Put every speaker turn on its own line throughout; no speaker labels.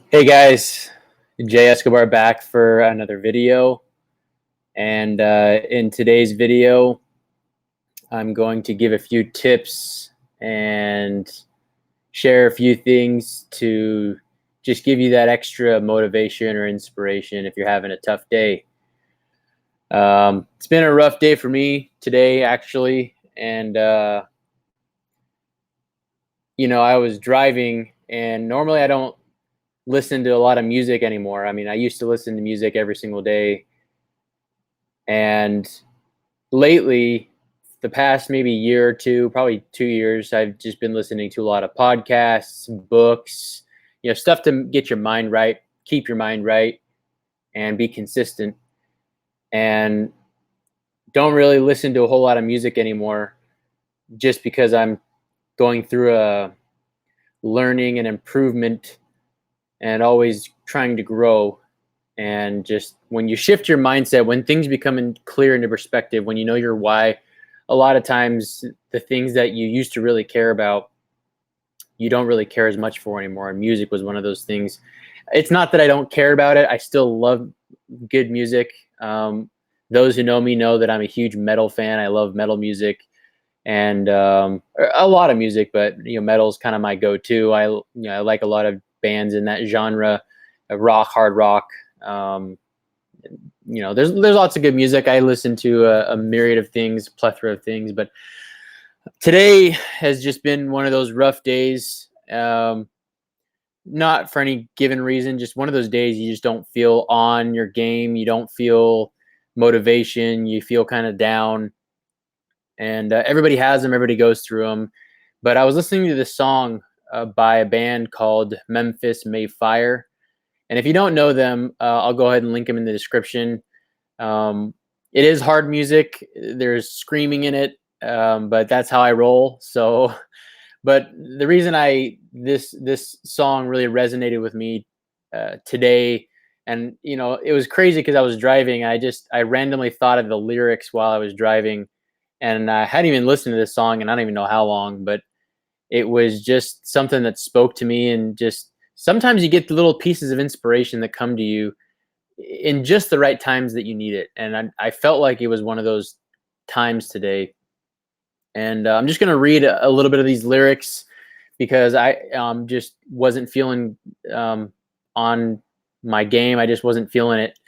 Hey guys, Jay Escobar back for another video. And in today's video, I'm going to give a few tips and share a few things to just give you that extra motivation or inspiration if you're having a tough day. It's been a rough day for me today, actually. And, I was driving, and normally I don't listen to a lot of music anymore. I mean, I used to listen to music every single day. And lately, the past maybe year or two, probably 2 years, I've just been listening to a lot of podcasts, books, stuff to get your mind right, keep your mind right, and be consistent. And don't really listen to a whole lot of music anymore just because I'm going through a learning and improvement and always trying to grow. And just when you shift your mindset, when things become clear into perspective, when you know your why, a lot of times the things that you used to really care about, you don't really care as much for anymore. And music was one of those things. It's not that I don't care about it. I still love good music. Those who know me know that I'm a huge metal fan. I love metal music and a lot of music, but metal is kind of my go-to. I like a lot of bands in that genre, rock, hard rock. Um, there's lots of good music. I listen to a myriad of things, plethora of things, but today has just been one of those rough days. Not for any given reason, just one of those days you just don't feel on your game. You don't feel motivation. You feel kind of down, and everybody has them. Everybody goes through them. But I was listening to this song by a band called Memphis May Fire. And if you don't know them, I'll go ahead and link them in the description. It is hard music. There's screaming in it, but that's how I roll. So, but the reason this song really resonated with me today, and it was crazy because I was driving. I randomly thought of the lyrics while I was driving, and I hadn't even listened to this song, and I don't even know how long, but it was just something that spoke to me. And just sometimes you get the little pieces of inspiration that come to you in just the right times that you need it. And I felt like it was one of those times today. And I'm just going to read a little bit of these lyrics because I just wasn't feeling on my game. I just wasn't feeling it.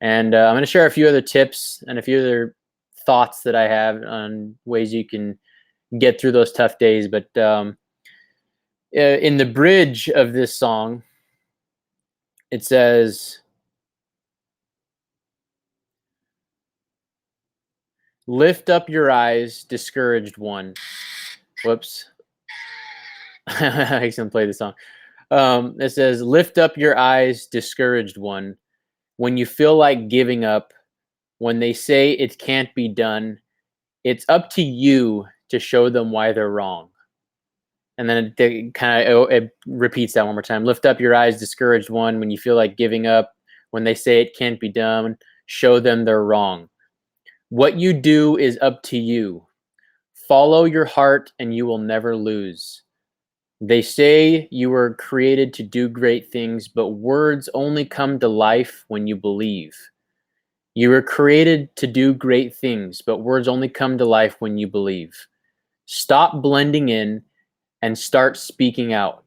And I'm going to share a few other tips and a few other thoughts that I have on ways you can get through those tough days. But in the bridge of this song, it says, "Lift up your eyes, discouraged one." Whoops. I can play the song. It says, "Lift up your eyes, discouraged one. When you feel like giving up, when they say it can't be done, it's up to you to show them why they're wrong." And then it repeats that one more time. "Lift up your eyes, discouraged one. When you feel like giving up, when they say it can't be done, show them they're wrong. What you do is up to you. Follow your heart and you will never lose. They say you were created to do great things, but words only come to life when you believe. You were created to do great things, but words only come to life when you believe. Stop blending in and start speaking out."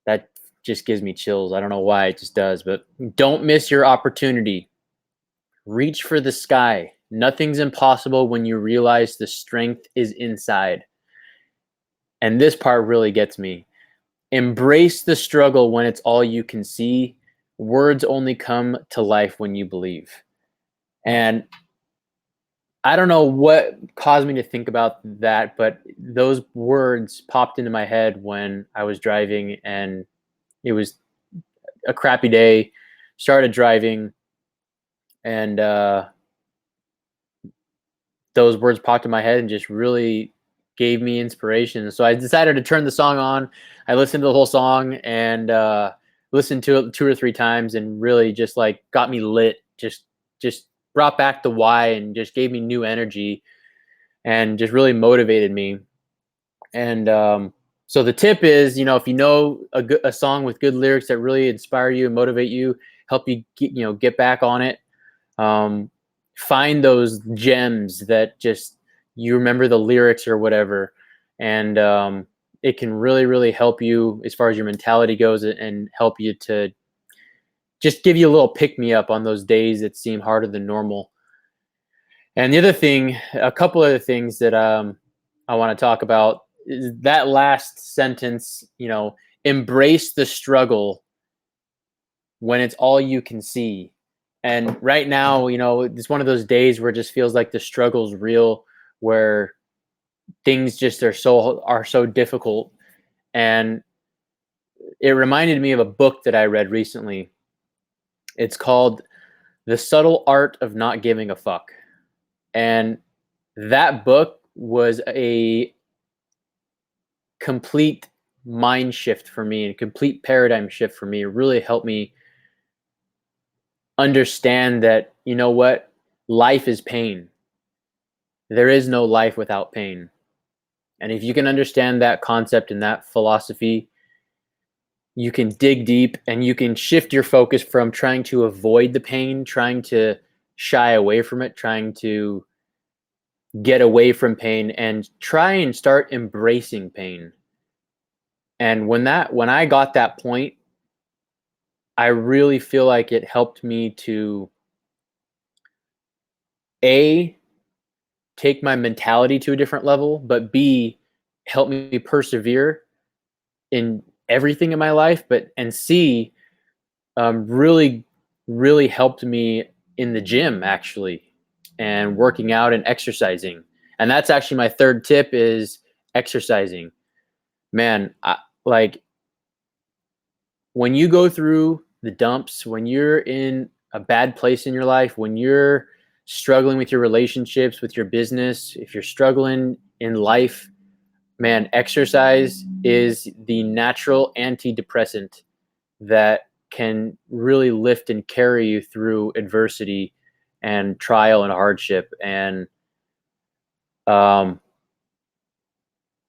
That just gives me chills. I don't know why, it just does. But don't miss your opportunity. Reach for the sky. Nothing's impossible when you realize the strength is inside. And this part really gets me. Embrace the struggle when it's all you can see. Words only come to life when you believe. And I don't know what caused me to think about that, but those words popped into my head when I was driving, and it was a crappy day. Started driving, and those words popped in my head and just really gave me inspiration. So I decided to turn the song on. I listened to the whole song and listened to it 2 or 3 times, and really just like got me lit. Just brought back the why and just gave me new energy and just really motivated me. And So the tip is, if you know a song with good lyrics that really inspire you and motivate you, help you get back on it. Um, find those gems that just you remember the lyrics or whatever, and it can really, really help you as far as your mentality goes, and help you to just give you a little pick me up on those days that seem harder than normal. And the other thing, a couple other things that I want to talk about is that last sentence, embrace the struggle when it's all you can see. And right now, it's one of those days where it just feels like the struggle's real, where things just are so difficult. And it reminded me of a book that I read recently. It's called The Subtle Art of Not Giving a Fuck. And that book was a complete mind shift for me, and a complete paradigm shift for me. It really helped me understand that, what? Life is pain. There is no life without pain. And if you can understand that concept and that philosophy, you can dig deep and you can shift your focus from trying to avoid the pain, trying to shy away from it, trying to get away from pain, and try and start embracing pain. And when I got that point, I really feel like it helped me to A, take my mentality to a different level, but B, help me persevere in everything in my life, and C, really, really helped me in the gym, actually, and working out and exercising. And that's actually my third tip, is exercising. Man, like, when you go through the dumps, when you're in a bad place in your life, when you're struggling with your relationships, with your business, if you're struggling in life, man, exercise is the natural antidepressant that can really lift and carry you through adversity and trial and hardship. And um,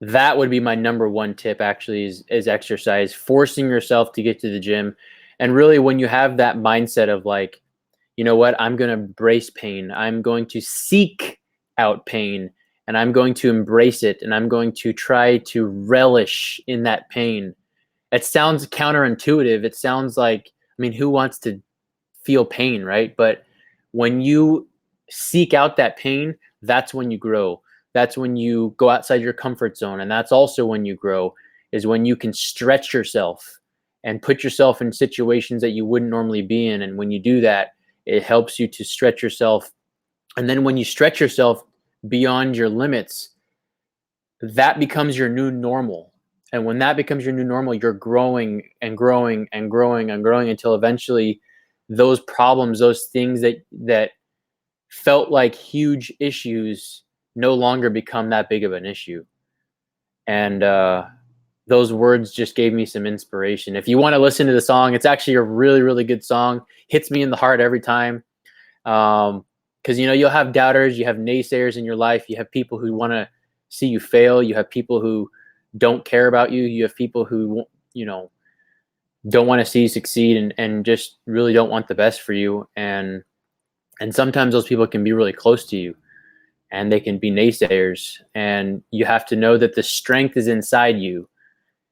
that would be my number one tip, actually, is exercise, forcing yourself to get to the gym. And really, when you have that mindset of like, you know what, I'm going to embrace pain, I'm going to seek out pain, and I'm going to embrace it, and I'm going to try to relish in that pain. It sounds counterintuitive. It sounds like, I mean, who wants to feel pain, right? But when you seek out that pain, that's when you grow. That's when you go outside your comfort zone. And that's also when you grow, is when you can stretch yourself and put yourself in situations that you wouldn't normally be in. And when you do that, it helps you to stretch yourself. And then when you stretch yourself beyond your limits, that becomes your new normal. And when that becomes your new normal, you're growing and growing and growing and growing until eventually those problems, those things that felt like huge issues, no longer become that big of an issue. And those words just gave me some inspiration. If you want to listen to the song, it's actually a really, really good song. Hits me in the heart every time. Because you'll have doubters, you have naysayers in your life, you have people who want to see you fail, you have people who don't care about you, you have people who don't want to see you succeed, and just really don't want the best for you. And sometimes those people can be really close to you, and they can be naysayers, and you have to know that the strength is inside you.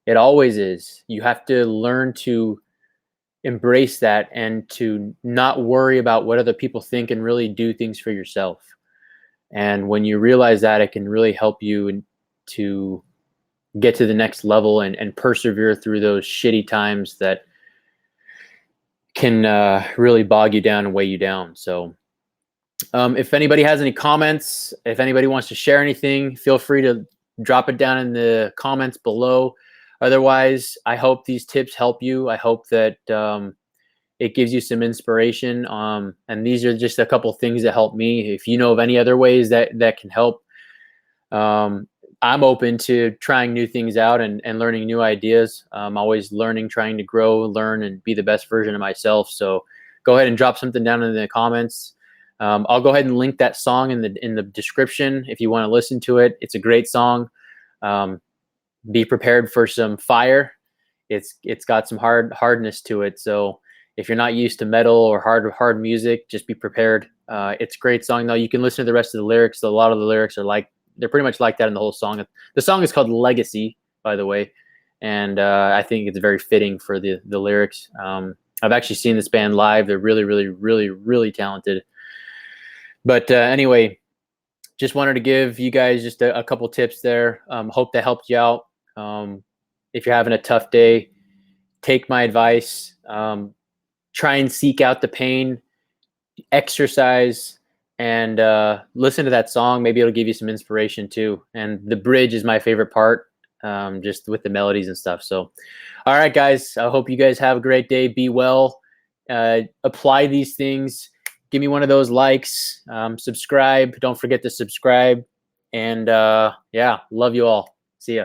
It always is. You have to learn to embrace that and to not worry about what other people think, and really do things for yourself. And when you realize that, it can really help you to get to the next level, and persevere through those shitty times that can really bog you down and weigh you down. So if anybody has any comments, if anybody wants to share anything, feel free to drop it down in the comments below. Otherwise, I hope these tips help you. I hope that it gives you some inspiration. And these are just a couple things that help me. If you know of any other ways that can help, I'm open to trying new things out, and learning new ideas. I'm always learning, trying to grow, learn, and be the best version of myself. So go ahead and drop something down in the comments. I'll go ahead and link that song in the description if you want to listen to it. It's a great song. be prepared for some fire. It's got some hardness to it. So if you're not used to metal or hard music, just be prepared. It's a great song though. You can listen to the rest of the lyrics. A lot of the lyrics are they're pretty much like that in the whole song. The song is called Legacy, by the way, and I think it's very fitting for the lyrics. I've actually seen this band live. They're really, really, really, really talented. But anyway, just wanted to give you guys just a couple tips there. Hope that helped you out. If you're having a tough day, take my advice. Try and seek out the pain, exercise, and listen to that song. Maybe it'll give you some inspiration too. And the bridge is my favorite part, just with the melodies and stuff. So, all right, guys, I hope you guys have a great day. Be well. Apply these things. Give me one of those likes. Subscribe. Don't forget to subscribe. And yeah, love you all. See ya.